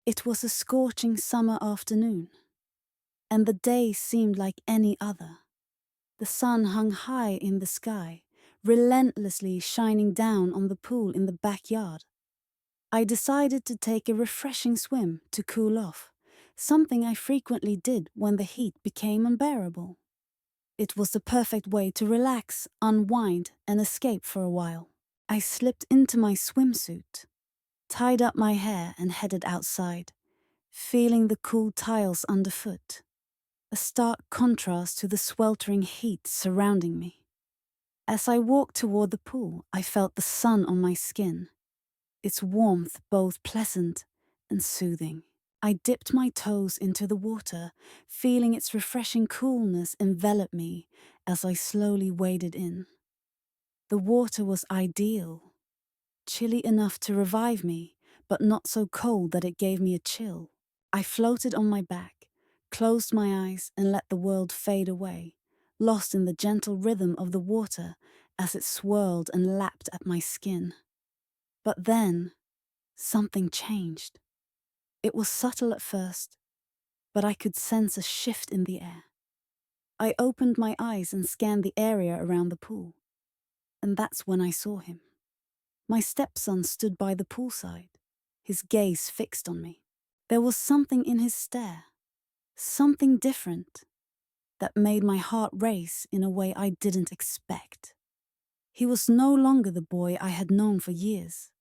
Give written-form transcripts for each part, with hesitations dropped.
It was a scorching summer afternoon, and the day seemed like any other. The sun hung high in the sky, relentlessly shining down on the pool in the backyard. I decided to take a refreshing swim to cool off, something I frequently did when the heat became unbearable. It was the perfect way to relax, unwind, and escape for a while. I slipped into my swimsuit, tied up my hair, and headed outside, feeling the cool tiles underfoot, a stark contrast to the sweltering heat surrounding me. As I walked toward the pool, I felt the sun on my skin, its warmth both pleasant and soothing. I dipped my toes into the water, feeling its refreshing coolness envelop me as I slowly waded in. The water was ideal, chilly enough to revive me, but not so cold that it gave me a chill. I floated on my back, closed my eyes, and let the world fade away, lost in the gentle rhythm of the water as it swirled and lapped at my skin. But then, something changed. It was subtle at first, but I could sense a shift in the air. I opened my eyes and scanned the area around the pool, and that's when I saw him. My stepson stood by the poolside, his gaze fixed on me. There was something in his stare, something different, that made my heart race in a way I didn't expect. He was no longer the boy I had known for years.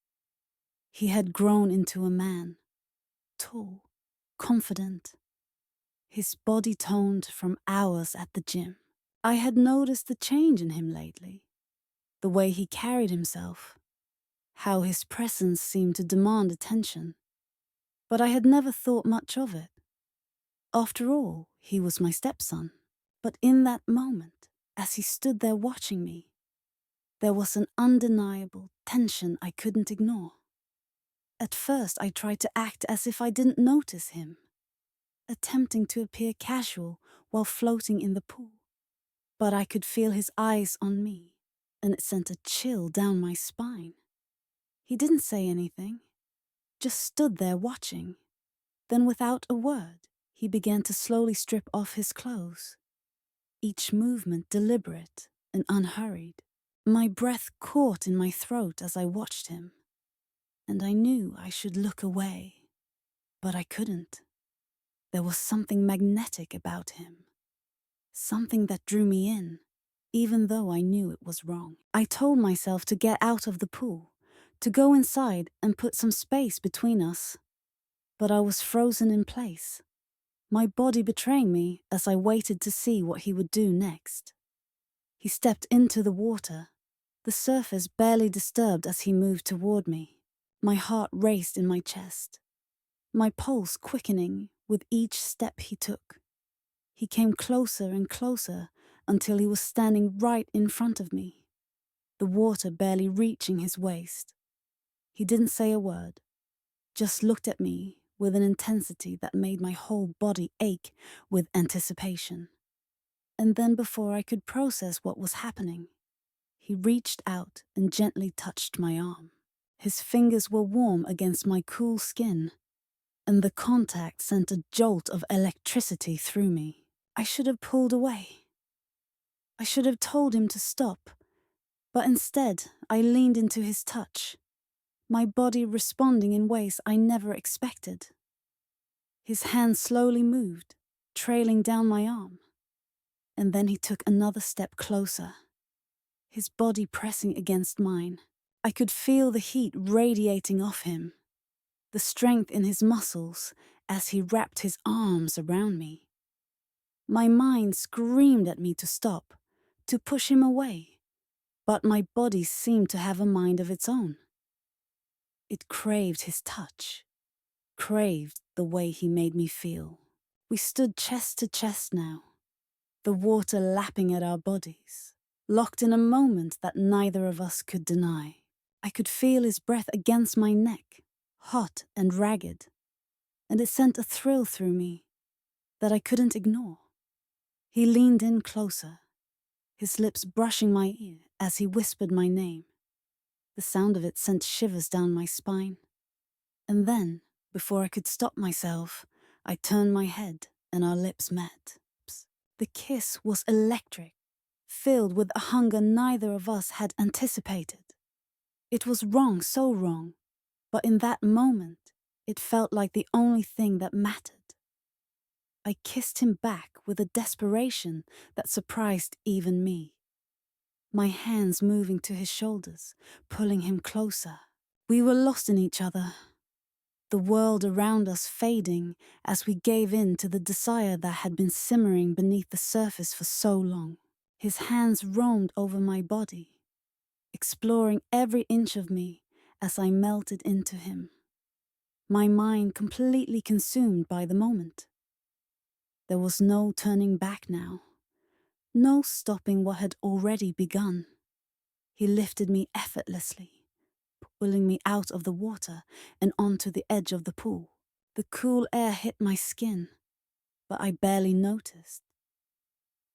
He had grown into a man, tall, confident, his body toned from hours at the gym. I had noticed the change in him lately, the way he carried himself, how his presence seemed to demand attention. But I had never thought much of it. After all, he was my stepson. But in that moment, as he stood there watching me, there was an undeniable tension I couldn't ignore. At first, I tried to act as if I didn't notice him, attempting to appear casual while floating in the pool. But I could feel his eyes on me, and it sent a chill down my spine. He didn't say anything, just stood there watching. Then without a word, he began to slowly strip off his clothes, each movement deliberate and unhurried. My breath caught in my throat as I watched him, and I knew I should look away, but I couldn't. There was something magnetic about him, something that drew me in, even though I knew it was wrong. I told myself to get out of the pool, to go inside and put some space between us, but I was frozen in place, my body betraying me as I waited to see what he would do next. He stepped into the water, the surface barely disturbed as he moved toward me. My heart raced in my chest, my pulse quickening with each step he took. He came closer and closer until he was standing right in front of me, the water barely reaching his waist. He didn't say a word, just looked at me with an intensity that made my whole body ache with anticipation. And then before I could process what was happening, he reached out and gently touched my arm. His fingers were warm against my cool skin, and the contact sent a jolt of electricity through me. I should have pulled away. I should have told him to stop, but instead I leaned into his touch, my body responding in ways I never expected. His hand slowly moved, trailing down my arm, and then he took another step closer, his body pressing against mine. I could feel the heat radiating off him, the strength in his muscles as he wrapped his arms around me. My mind screamed at me to stop, to push him away, but my body seemed to have a mind of its own. It craved his touch, craved the way he made me feel. We stood chest to chest now, the water lapping at our bodies, locked in a moment that neither of us could deny. I could feel his breath against my neck, hot and ragged, and it sent a thrill through me that I couldn't ignore. He leaned in closer, his lips brushing my ear as he whispered my name. The sound of it sent shivers down my spine. And then, Before I could stop myself, I turned my head and our lips met. The kiss was electric, filled with a hunger neither of us had anticipated. It was wrong, so wrong, but in that moment, it felt like the only thing that mattered. I kissed him back with a desperation that surprised even me. My hands moving to his shoulders, pulling him closer. We were lost in each other, the world around us fading as we gave in to the desire that had been simmering beneath the surface for so long. His hands roamed over my body, exploring every inch of me as I melted into him, my mind completely consumed by the moment. There was no turning back now, no stopping what had already begun. He lifted me effortlessly, pulling me out of the water and onto the edge of the pool. The cool air hit my skin, but I barely noticed.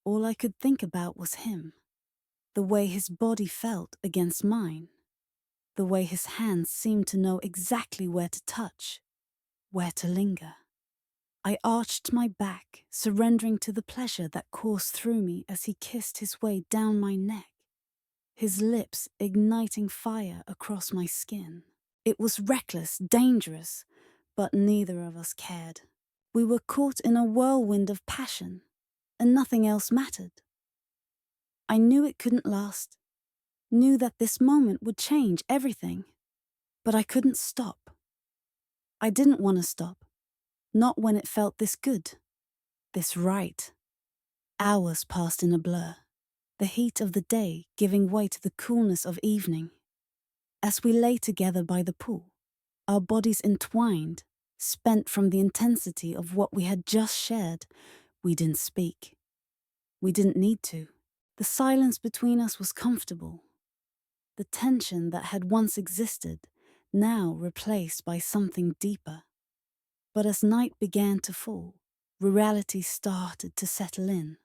All I could think about was him, the way his body felt against mine, the way his hands seemed to know exactly where to touch, where to linger. I arched my back, surrendering to the pleasure that coursed through me as he kissed his way down my neck, his lips igniting fire across my skin. It was reckless, dangerous, but neither of us cared. We were caught in a whirlwind of passion, and nothing else mattered. I knew it couldn't last, knew that this moment would change everything, but I couldn't stop. I didn't want to stop, not when it felt this good, this right. Hours passed in a blur, the heat of the day giving way to the coolness of evening. As we lay together by the pool, our bodies entwined, spent from the intensity of what we had just shared, we didn't speak. We didn't need to. The silence between us was comfortable. The tension that had once existed, now replaced by something deeper. But as night began to fall, reality started to settle in,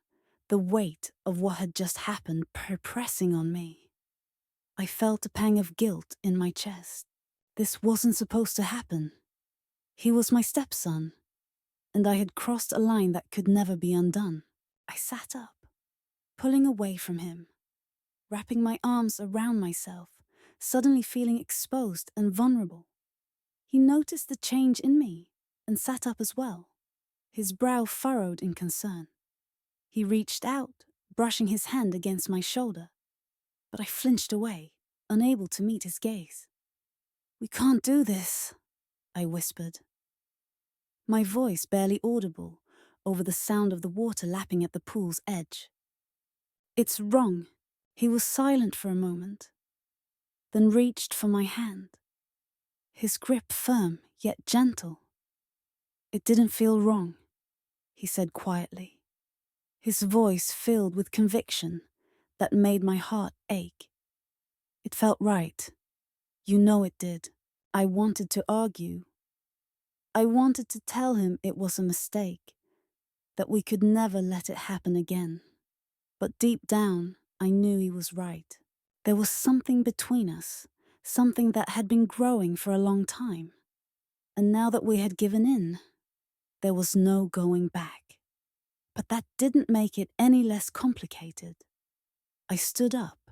the weight of what had just happened pressing on me. I felt a pang of guilt in my chest. This wasn't supposed to happen. He was my stepson, and I had crossed a line that could never be undone. I sat up, pulling away from him, wrapping my arms around myself, suddenly feeling exposed and vulnerable. He noticed the change in me and sat up as well, his brow furrowed in concern. He reached out, brushing his hand against my shoulder, but I flinched away, unable to meet his gaze. "We can't do this," I whispered, my voice barely audible over the sound of the water lapping at the pool's edge. "It's wrong." He was silent for a moment, then reached for my hand, his grip firm yet gentle. "It didn't feel wrong," he said quietly, his voice filled with conviction that made my heart ache. "It felt right. You know it did." I wanted to argue. I wanted to tell him it was a mistake, that we could never let it happen again. But deep down, I knew he was right. There was something between us, something that had been growing for a long time. And now that we had given in, there was no going back. But that didn't make it any less complicated. I stood up,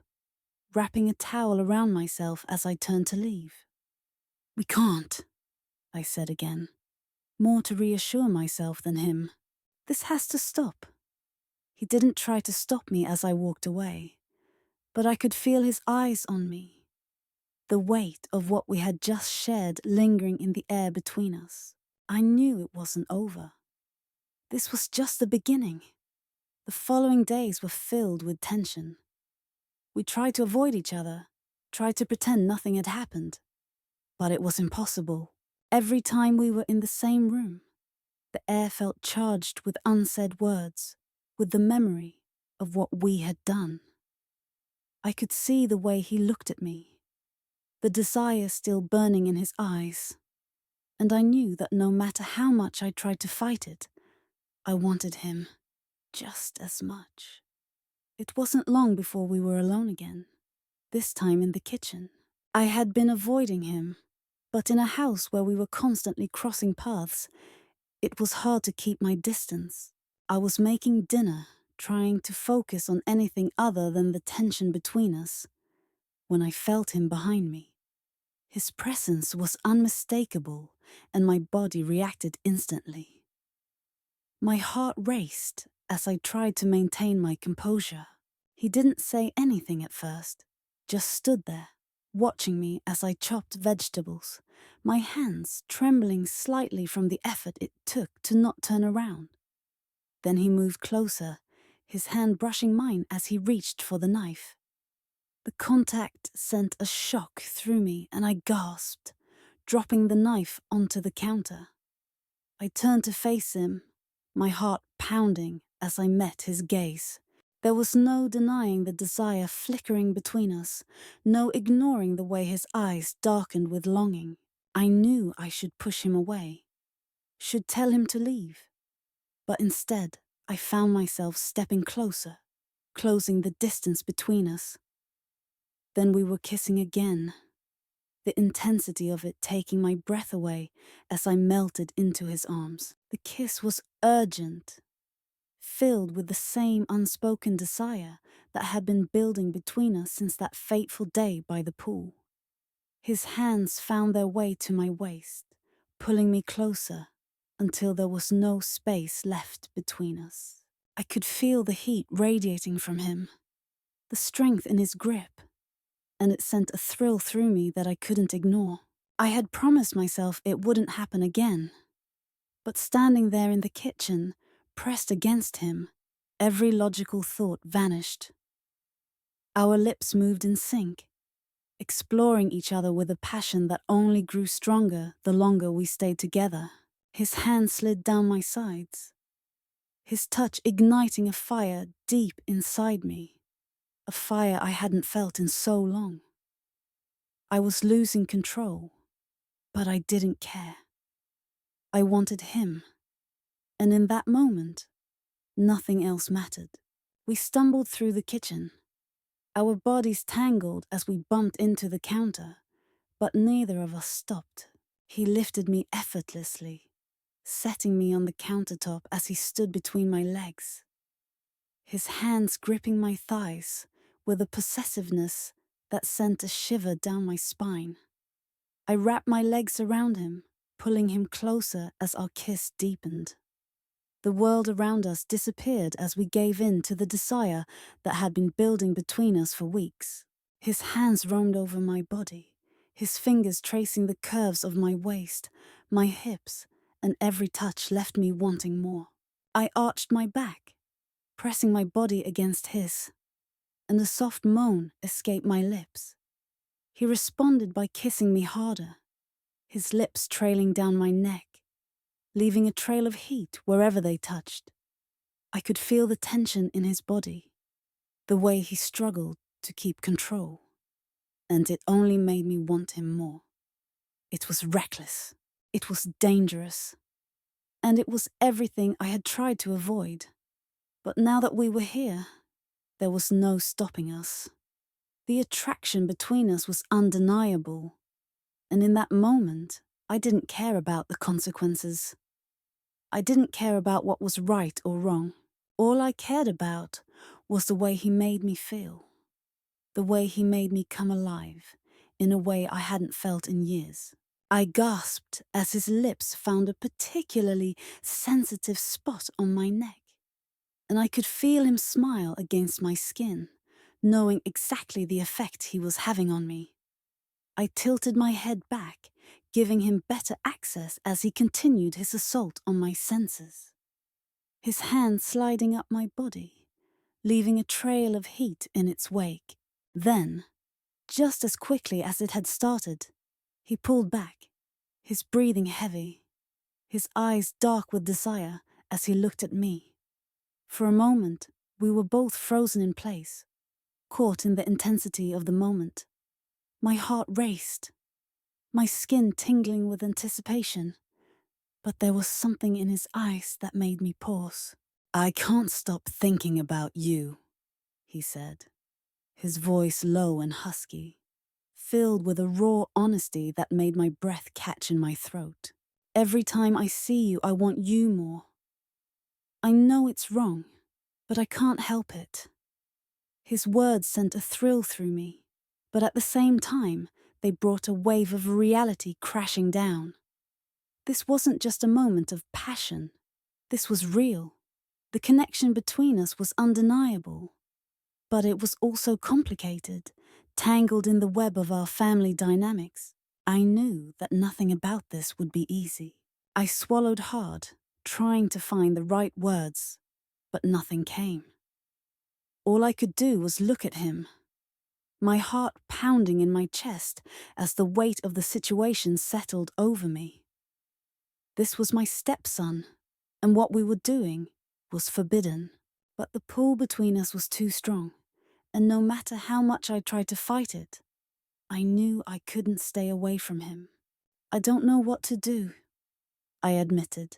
wrapping a towel around myself as I turned to leave. "We can't," I said again, more to reassure myself than him. "This has to stop." He didn't try to stop me as I walked away, but I could feel his eyes on me, the weight of what we had just shared lingering in the air between us. I knew it wasn't over. This was just the beginning. The following days were filled with tension. We tried to avoid each other, tried to pretend nothing had happened, but it was impossible. Every time we were in the same room, the air felt charged with unsaid words, with the memory of what we had done. I could see the way he looked at me, the desire still burning in his eyes, and I knew that no matter how much I tried to fight it, I wanted him just as much. It wasn't long before we were alone again, this time in the kitchen. I had been avoiding him, But in a house where we were constantly crossing paths, it was hard to keep my distance. I was making dinner, trying to focus on anything other than the tension between us, when I felt him behind me. His presence was unmistakable, and my body reacted instantly. My heart raced as I tried to maintain my composure. He didn't say anything at first, just stood there, watching me as I chopped vegetables, my hands trembling slightly from the effort it took to not turn around. Then he moved closer, his hand brushing mine as he reached for the knife. The contact sent a shock through me and I gasped, dropping the knife onto the counter. I turned to face him, my heart pounding as I met his gaze. There was no denying the desire flickering between us, no ignoring the way his eyes darkened with longing. I knew I should push him away, should tell him to leave. But instead, I found myself stepping closer, closing the distance between us. Then we were kissing again, the intensity of it taking my breath away as I melted into his arms. The kiss was urgent, filled with the same unspoken desire that had been building between us since that fateful day by the pool. His hands found their way to my waist, pulling me closer until there was no space left between us. I could feel the heat radiating from him, the strength in his grip, and it sent a thrill through me that I couldn't ignore. I had promised myself it wouldn't happen again, but standing there in the kitchen, pressed against him, every logical thought vanished. Our lips moved in sync, exploring each other with a passion that only grew stronger the longer we stayed together. His hand slid down my sides, his touch igniting a fire deep inside me, a fire I hadn't felt in so long. I was losing control, but I didn't care. I wanted him, and in that moment, nothing else mattered. We stumbled through the kitchen, our bodies tangled as we bumped into the counter, but neither of us stopped. He lifted me effortlessly, setting me on the countertop as he stood between my legs, his hands gripping my thighs with a possessiveness that sent a shiver down my spine. I wrapped my legs around him, pulling him closer as our kiss deepened. The world around us disappeared as we gave in to the desire that had been building between us for weeks. His hands roamed over my body, his fingers tracing the curves of my waist, my hips, and every touch left me wanting more. I arched my back, pressing my body against his, and a soft moan escaped my lips. He responded by kissing me harder, his lips trailing down my neck, leaving a trail of heat wherever they touched. I could feel the tension in his body, the way he struggled to keep control, and it only made me want him more. It was reckless, it was dangerous, and it was everything I had tried to avoid. But now that we were here, there was no stopping us. The attraction between us was undeniable, and in that moment, I didn't care about the consequences. I didn't care about what was right or wrong. All I cared about was the way he made me feel, the way he made me come alive in a way I hadn't felt in years. I gasped as his lips found a particularly sensitive spot on my neck, and I could feel him smile against my skin, knowing exactly the effect he was having on me. I tilted my head back, giving him better access as he continued his assault on my senses, his hand sliding up my body, leaving a trail of heat in its wake. Then, just as quickly as it had started, he pulled back, his breathing heavy, his eyes dark with desire as he looked at me. For a moment, we were both frozen in place, caught in the intensity of the moment. My heart raced, my skin tingling with anticipation, but there was something in his eyes that made me pause. "I can't stop thinking about you," he said, his voice low and husky. filled with a raw honesty that made my breath catch in my throat. Every time I see you, I want you more. I know it's wrong, but I can't help it. His words sent a thrill through me, but at the same time, they brought a wave of reality crashing down. This wasn't just a moment of passion. This was real. The connection between us was undeniable. But it was also complicated, tangled in the web of our family dynamics. I knew that nothing about this would be easy. I swallowed hard, trying to find the right words, but nothing came. All I could do was look at him, my heart pounding in my chest as the weight of the situation settled over me. This was my stepson, and what we were doing was forbidden. But the pull between us was too strong, and no matter how much I tried to fight it, I knew I couldn't stay away from him. I don't know what to do, I admitted,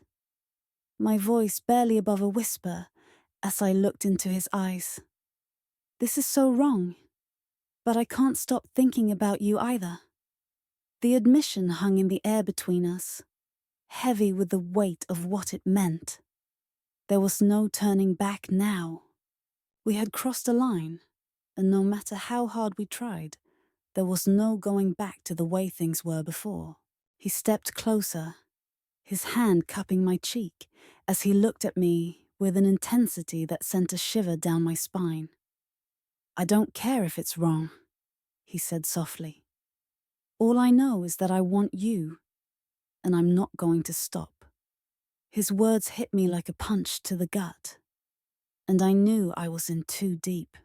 my voice barely above a whisper as I looked into his eyes. This is so wrong, but I can't stop thinking about you either. The admission hung in the air between us, heavy with the weight of what it meant. There was no turning back now. We had crossed a line, and no matter how hard we tried, there was no going back to the way things were before. He stepped closer, his hand cupping my cheek as he looked at me with an intensity that sent a shiver down my spine. I don't care if it's wrong, he said softly. All I know is that I want you, and I'm not going to stop. His words hit me like a punch to the gut, and I knew I was in too deep.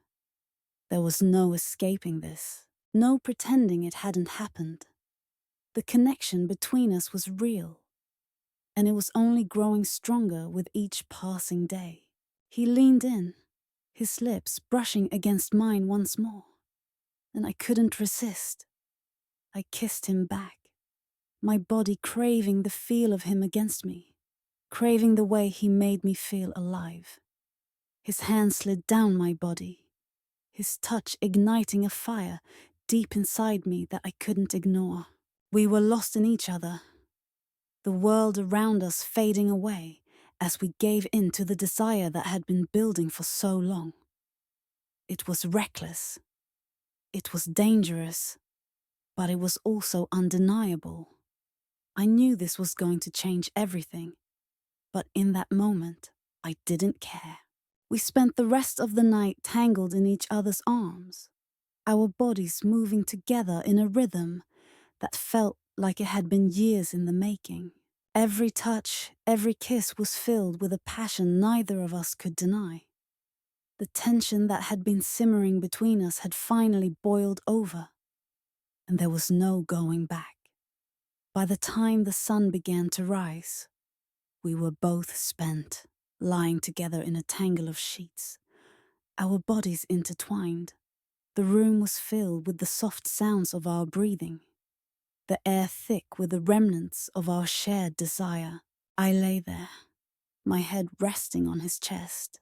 There was no escaping this, no pretending it hadn't happened. The connection between us was real, and it was only growing stronger with each passing day. He leaned in, his lips brushing against mine once more, and I couldn't resist. I kissed him back, my body craving the feel of him against me, craving the way he made me feel alive. His hand slid down my body, his touch igniting a fire deep inside me that I couldn't ignore. We were lost in each other, the world around us fading away as we gave in to the desire that had been building for so long. It was reckless, it was dangerous, but it was also undeniable. I knew this was going to change everything, but in that moment, I didn't care. We spent the rest of the night tangled in each other's arms, our bodies moving together in a rhythm that felt like it had been years in the making. Every touch, every kiss was filled with a passion neither of us could deny. The tension that had been simmering between us had finally boiled over, and there was no going back. By the time the sun began to rise, we were both spent, lying together in a tangle of sheets, our bodies intertwined. The room was filled with the soft sounds of our breathing, the air thick with the remnants of our shared desire. I lay there, my head resting on his chest,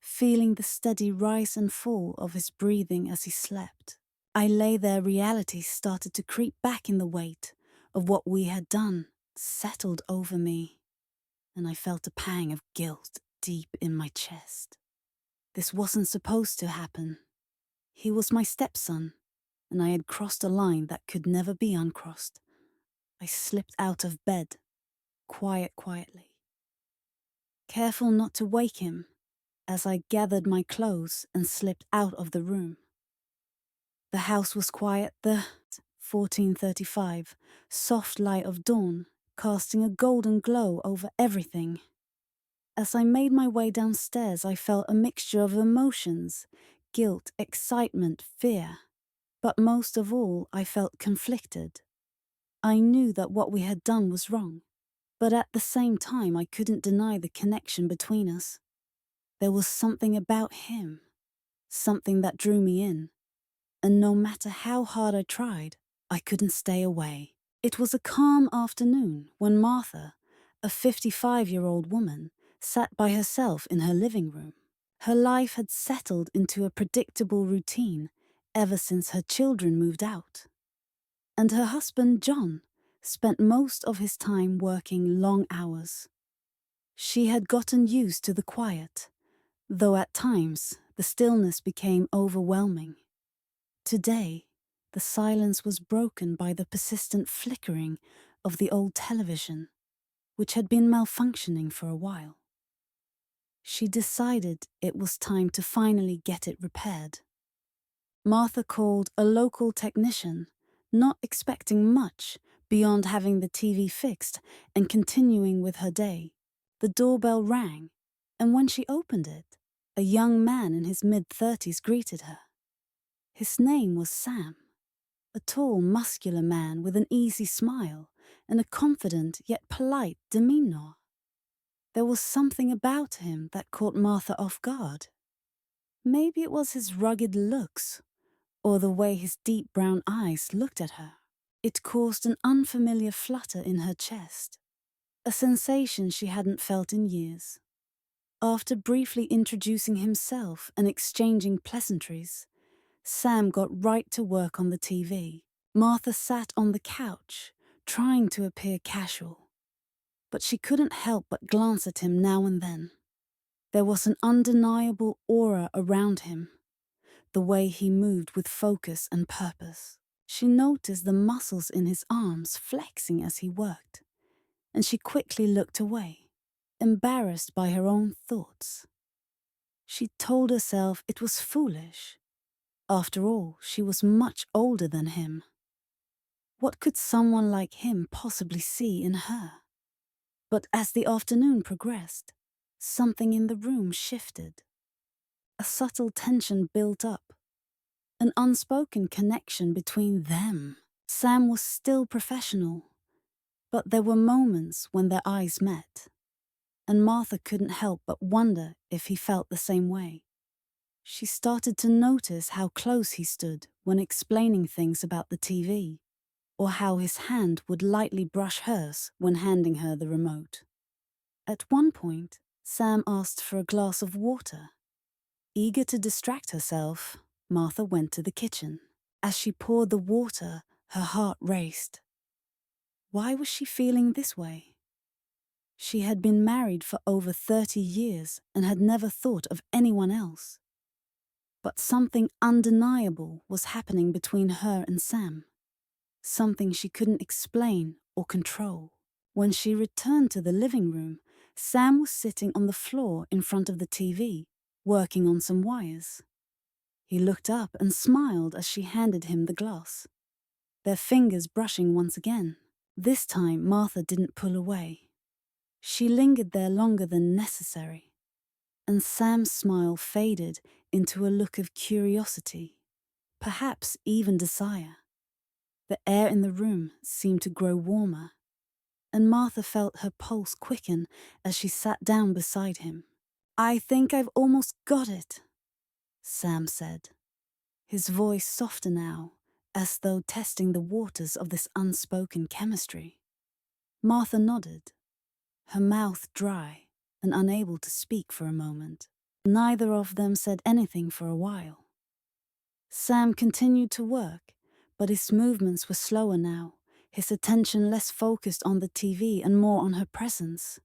feeling the steady rise and fall of his breathing as he slept. I lay there, reality started to creep back in the weight of what we had done, settled over me, and I felt a pang of guilt deep in my chest. This wasn't supposed to happen. He was my stepson, and I had crossed a line that could never be uncrossed. I slipped out of bed, quietly, careful not to wake him as I gathered my clothes and slipped out of the room. The house was quiet, the 14:35, soft light of dawn casting a golden glow over everything. As I made my way downstairs, I felt a mixture of emotions, guilt, excitement, fear. But most of all, I felt conflicted. I knew that what we had done was wrong, but at the same time I couldn't deny the connection between us. There was something about him, something that drew me in, and no matter how hard I tried, I couldn't stay away. It was a calm afternoon when Martha, a 55-year-old woman, sat by herself in her living room. Her life had settled into a predictable routine ever since her children moved out. and her husband, John, spent most of his time working long hours. She had gotten used to the quiet, though at times the stillness became overwhelming. Today, the silence was broken by the persistent flickering of the old television, which had been malfunctioning for a while. She decided it was time to finally get it repaired. Martha called a local technician, not expecting much beyond having the TV fixed and continuing with her day. The doorbell rang, and when she opened it, a young man in his mid-30s greeted her. His name was Sam, a tall, muscular man with an easy smile and a confident yet polite demeanor. There was something about him that caught Martha off guard. Maybe it was his rugged looks, or the way his deep brown eyes looked at her. It caused an unfamiliar flutter in her chest, a sensation she hadn't felt in years. After briefly introducing himself and exchanging pleasantries, Sam got right to work on the TV. Martha sat on the couch, trying to appear casual, but she couldn't help but glance at him now and then. There was an undeniable aura around him, the way he moved with focus and purpose. She noticed the muscles in his arms flexing as he worked, and she quickly looked away, embarrassed by her own thoughts. She told herself it was foolish. After all, she was much older than him. What could someone like him possibly see in her? But as the afternoon progressed, something in the room shifted. A subtle tension built up, an unspoken connection between them. Sam was still professional, but there were moments when their eyes met, and Martha couldn't help but wonder if he felt the same way. She started to notice how close he stood when explaining things about the TV, or how his hand would lightly brush hers when handing her the remote. At one point, Sam asked for a glass of water. Eager to distract herself, Martha went to the kitchen. As she poured the water, her heart raced. Why was she feeling this way? She had been married for over 30 years and had never thought of anyone else. But something undeniable was happening between her and Sam. Something she couldn't explain or control. When she returned to the living room, Sam was sitting on the floor in front of the TV, working on some wires. He looked up and smiled as she handed him the glass, their fingers brushing once again. This time, Martha didn't pull away. She lingered there longer than necessary, and Sam's smile faded into a look of curiosity, perhaps even desire. The air in the room seemed to grow warmer, and Martha felt her pulse quicken as she sat down beside him. "I think I've almost got it," Sam said, his voice softer now, as though testing the waters of this unspoken chemistry. Martha nodded, her mouth dry and unable to speak for a moment. Neither of them said anything for a while. Sam continued to work, but his movements were slower now, his attention less focused on the TV and more on her presence.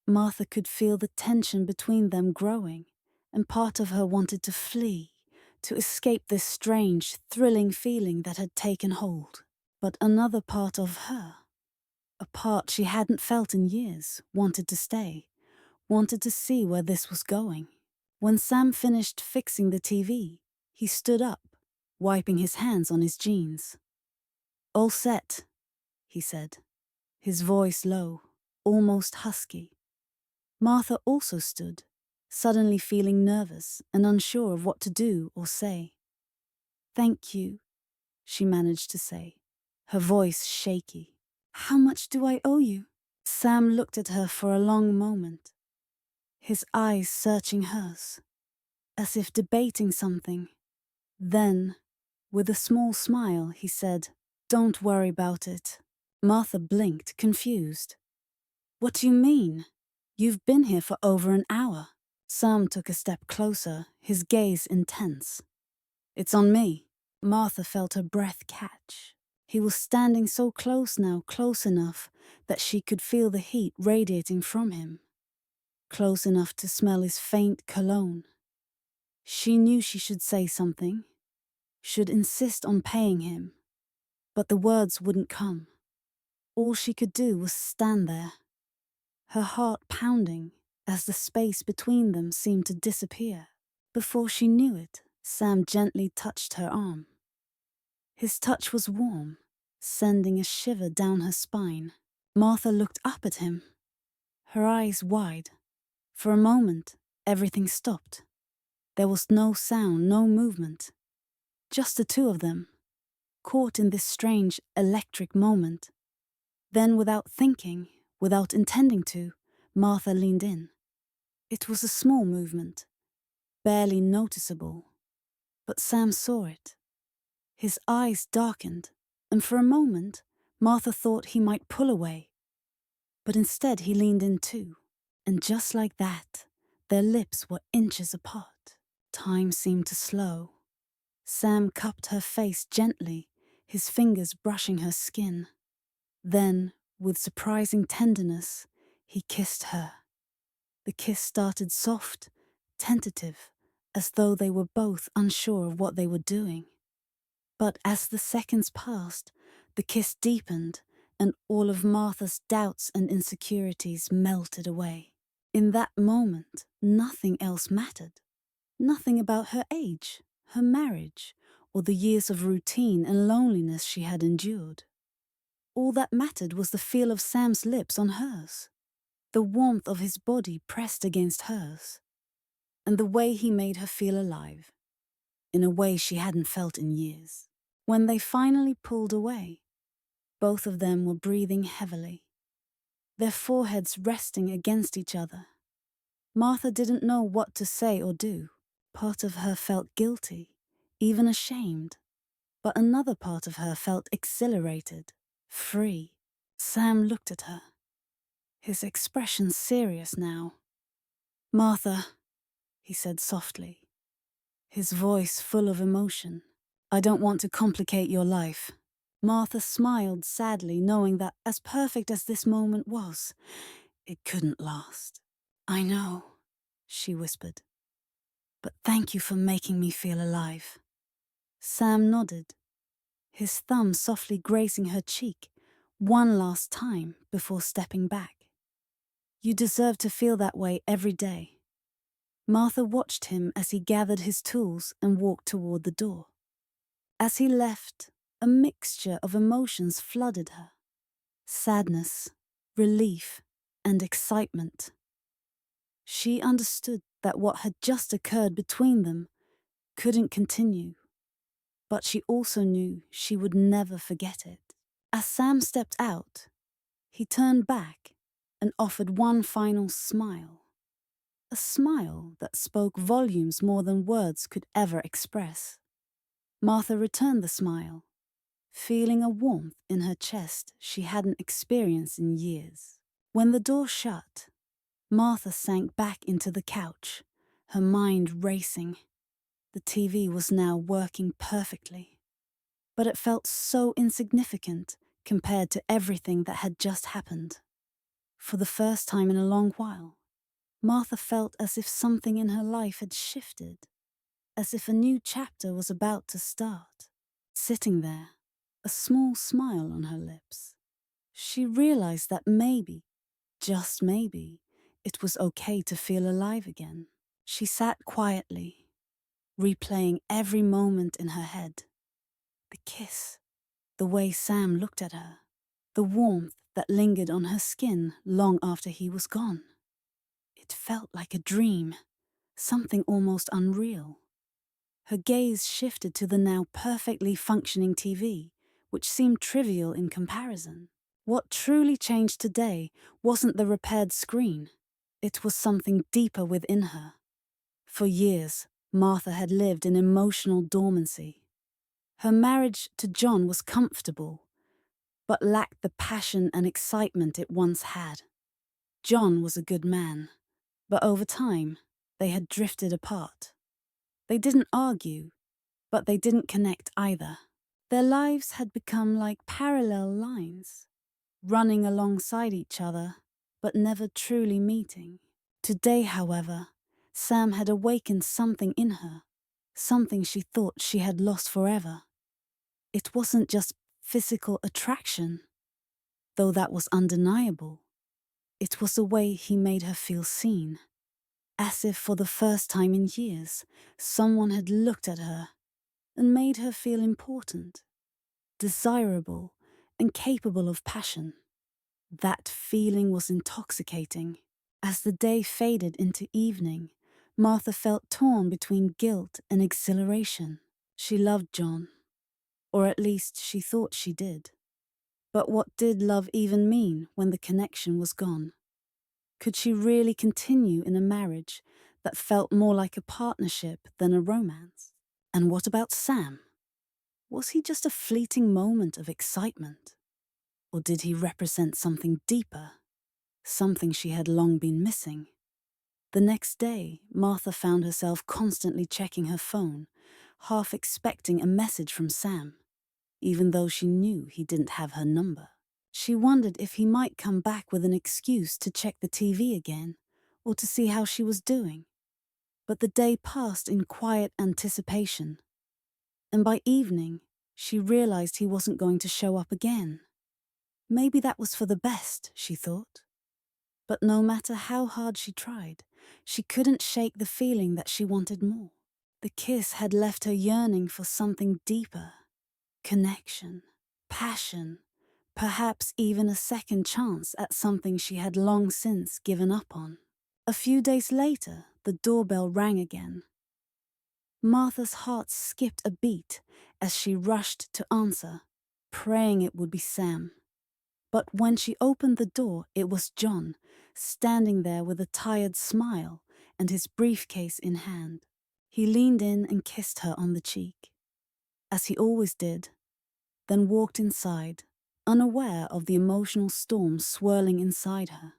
Martha could feel the tension between them growing, and part of her wanted to flee, to escape this strange, thrilling feeling that had taken hold. But another part of her, a part she hadn't felt in years, wanted to stay, wanted to see where this was going. When Sam finished fixing the TV, he stood up, wiping his hands on his jeans. "All set," he said, his voice low, almost husky. Martha also stood, suddenly feeling nervous and unsure of what to do or say. "Thank you," she managed to say, her voice shaky. "How much do I owe you?" Sam looked at her for a long moment, his eyes searching hers, as if debating something. Then, with a small smile, he said, "Don't worry about it." Martha blinked, confused. "What do you mean? You've been here for over an hour." Sam took a step closer, his gaze intense. "It's on me." Martha felt her breath catch. He was standing so close now, close enough that she could feel the heat radiating from him, close enough to smell his faint cologne. She knew she should say something, should insist on paying him, but the words wouldn't come. All she could do was stand there, her heart pounding as the space between them seemed to disappear. Before she knew it, Sam gently touched her arm. His touch was warm, sending a shiver down her spine. Martha looked up at him, her eyes wide. For a moment, everything stopped. There was no sound, no movement. Just the two of them, caught in this strange, electric moment. Then, without thinking, without intending to, Martha leaned in. It was a small movement, barely noticeable, but Sam saw it. His eyes darkened, and for a moment, Martha thought he might pull away. But instead he leaned in too, and just like that, their lips were inches apart. Time seemed to slow. Sam cupped her face gently, his fingers brushing her skin. Then, with surprising tenderness, he kissed her. The kiss started soft, tentative, as though they were both unsure of what they were doing. But as the seconds passed, the kiss deepened, and all of Martha's doubts and insecurities melted away. In that moment, nothing else mattered. Nothing about her age, her marriage, or the years of routine and loneliness she had endured. All that mattered was the feel of Sam's lips on hers, the warmth of his body pressed against hers, and the way he made her feel alive, in a way she hadn't felt in years. When they finally pulled away, both of them were breathing heavily, their foreheads resting against each other. Martha didn't know what to say or do. Part of her felt guilty, even ashamed, but another part of her felt exhilarated, free. Sam looked at her, his expression serious now. "Martha," he said softly, his voice full of emotion, "I don't want to complicate your life." Martha smiled sadly, knowing that as perfect as this moment was, it couldn't last. "I know," she whispered, "but thank you for making me feel alive." Sam nodded, his thumb softly grazing her cheek one last time before stepping back. "You deserve to feel that way every day." Martha watched him as he gathered his tools and walked toward the door. As he left, a mixture of emotions flooded her. Sadness, relief, and excitement. She understood that what had just occurred between them couldn't continue, but she also knew she would never forget it. As Sam stepped out, he turned back and offered one final smile. A smile that spoke volumes more than words could ever express. Martha returned the smile, feeling a warmth in her chest she hadn't experienced in years. When the door shut, Martha sank back into the couch, her mind racing. The TV was now working perfectly, but it felt so insignificant compared to everything that had just happened. For the first time in a long while, Martha felt as if something in her life had shifted, as if a new chapter was about to start. Sitting there, a small smile on her lips, she realized that maybe, just maybe, it was okay to feel alive again. She sat quietly, replaying every moment in her head. The kiss, the way Sam looked at her, the warmth that lingered on her skin long after he was gone. It felt like a dream, something almost unreal. Her gaze shifted to the now perfectly functioning TV, which seemed trivial in comparison. What truly changed today wasn't the repaired screen. It was something deeper within her. For years, Martha had lived in emotional dormancy. Her marriage to John was comfortable, but lacked the passion and excitement it once had. John was a good man, but over time, they had drifted apart. They didn't argue, but they didn't connect either. Their lives had become like parallel lines, running alongside each other, but never truly meeting. Today, however, Sam had awakened something in her, something she thought she had lost forever. It wasn't just physical attraction, though that was undeniable. It was the way he made her feel seen, as if for the first time in years, someone had looked at her and made her feel important, desirable, and capable of passion. That feeling was intoxicating. As the day faded into evening, Martha felt torn between guilt and exhilaration. She loved John, or at least she thought she did. But what did love even mean when the connection was gone? Could she really continue in a marriage that felt more like a partnership than a romance? And what about Sam? Was he just a fleeting moment of excitement? Or did he represent something deeper, something she had long been missing? The next day, Martha found herself constantly checking her phone, half expecting a message from Sam, even though she knew he didn't have her number. She wondered if he might come back with an excuse to check the TV again, or to see how she was doing. But the day passed in quiet anticipation, and by evening, she realized he wasn't going to show up again. Maybe that was for the best, she thought. But no matter how hard she tried, she couldn't shake the feeling that she wanted more. The kiss had left her yearning for something deeper. Connection, passion, perhaps even a second chance at something she had long since given up on. A few days later, the doorbell rang again. Martha's heart skipped a beat as she rushed to answer, praying it would be Sam. But when she opened the door, it was John, standing there with a tired smile and his briefcase in hand. He leaned in and kissed her on the cheek, as he always did, then walked inside, unaware of the emotional storm swirling inside her.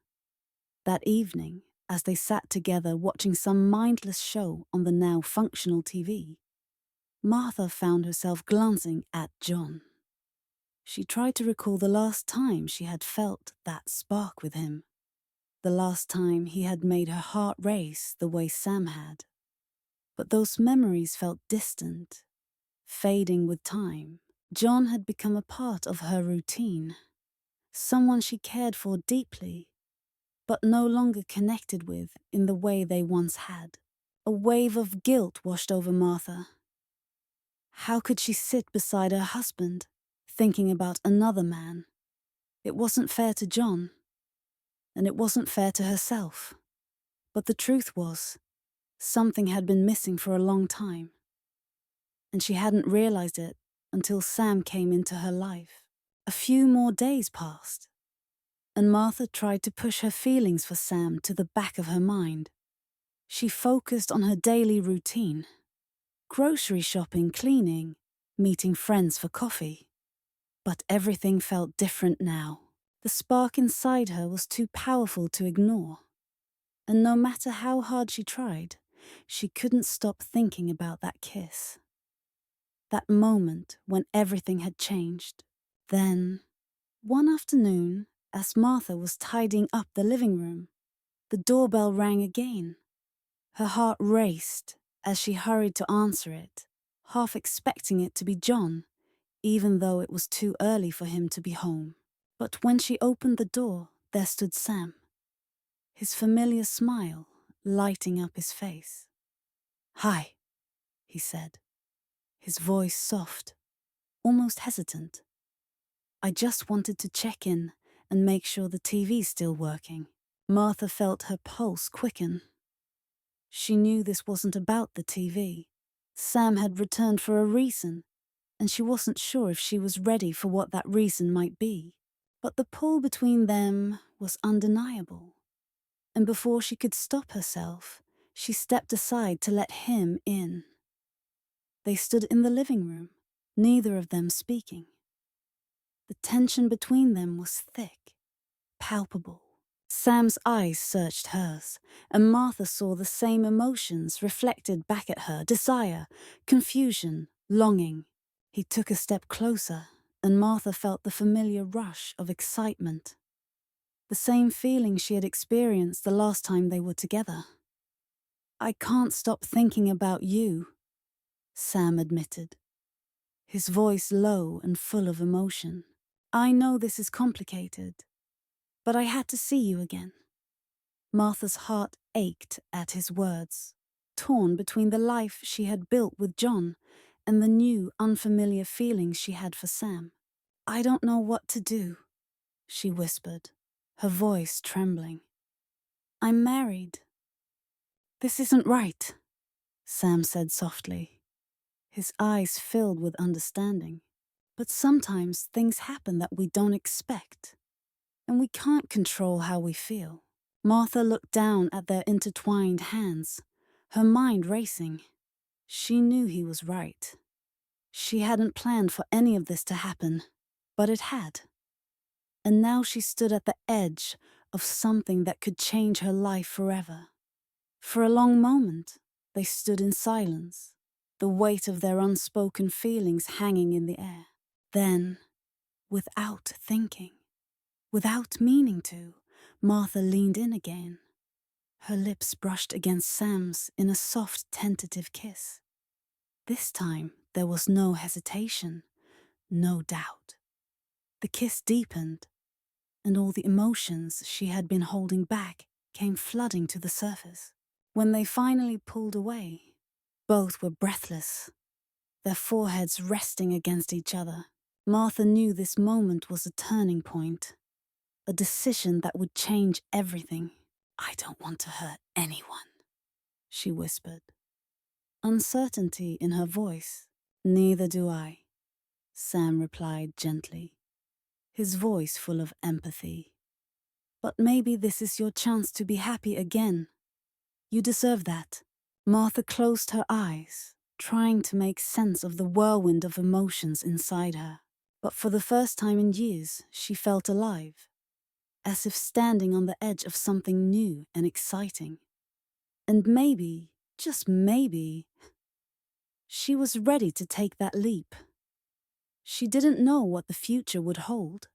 That evening, as they sat together watching some mindless show on the now functional TV, Martha found herself glancing at John. She tried to recall the last time she had felt that spark with him, the last time he had made her heart race the way Sam had. But those memories felt distant, fading with time. John had become a part of her routine, someone she cared for deeply, but no longer connected with in the way they once had. A wave of guilt washed over Martha. How could she sit beside her husband, thinking about another man? It wasn't fair to John, and it wasn't fair to herself. But the truth was, something had been missing for a long time, and she hadn't realized it until Sam came into her life. A few more days passed, and Martha tried to push her feelings for Sam to the back of her mind. She focused on her daily routine: grocery shopping, cleaning, meeting friends for coffee. But everything felt different now. The spark inside her was too powerful to ignore, and no matter how hard she tried, she couldn't stop thinking about that kiss. That moment when everything had changed. Then, one afternoon, as Martha was tidying up the living room, the doorbell rang again. Her heart raced as she hurried to answer it, half expecting it to be John, even though it was too early for him to be home. But when she opened the door, there stood Sam, his familiar smile lighting up his face. "Hi," he said, his voice soft, almost hesitant. "I just wanted to check in and make sure the TV's still working." Martha felt her pulse quicken. She knew this wasn't about the TV. Sam had returned for a reason, and she wasn't sure if she was ready for what that reason might be. But the pull between them was undeniable, and before she could stop herself, she stepped aside to let him in. They stood in the living room, neither of them speaking. The tension between them was thick, palpable. Sam's eyes searched hers, and Martha saw the same emotions reflected back at her: desire, confusion, longing. He took a step closer, and Martha felt the familiar rush of excitement. The same feeling she had experienced the last time they were together. "I can't stop thinking about you," Sam admitted, his voice low and full of emotion. "I know this is complicated, but I had to see you again." Martha's heart ached at his words, torn between the life she had built with John and the new, unfamiliar feelings she had for Sam. "I don't know what to do," she whispered, her voice trembling. "I'm married." "This isn't right," Sam said softly, his eyes filled with understanding. "But sometimes things happen that we don't expect, and we can't control how we feel." Martha looked down at their intertwined hands, her mind racing. She knew he was right. She hadn't planned for any of this to happen, but it had. And now she stood at the edge of something that could change her life forever. For a long moment, they stood in silence, the weight of their unspoken feelings hanging in the air. Then, without thinking, without meaning to, Martha leaned in again. Her lips brushed against Sam's in a soft, tentative kiss. This time, there was no hesitation, no doubt. The kiss deepened, and all the emotions she had been holding back came flooding to the surface. When they finally pulled away, both were breathless, their foreheads resting against each other. Martha knew this moment was a turning point, a decision that would change everything. "I don't want to hurt anyone," she whispered, uncertainty in her voice. "Neither do I," Sam replied gently, his voice full of empathy. "But maybe this is your chance to be happy again. You deserve that." Martha closed her eyes, trying to make sense of the whirlwind of emotions inside her. But for the first time in years, she felt alive, as if standing on the edge of something new and exciting. And maybe, just maybe, she was ready to take that leap. She didn't know what the future would hold,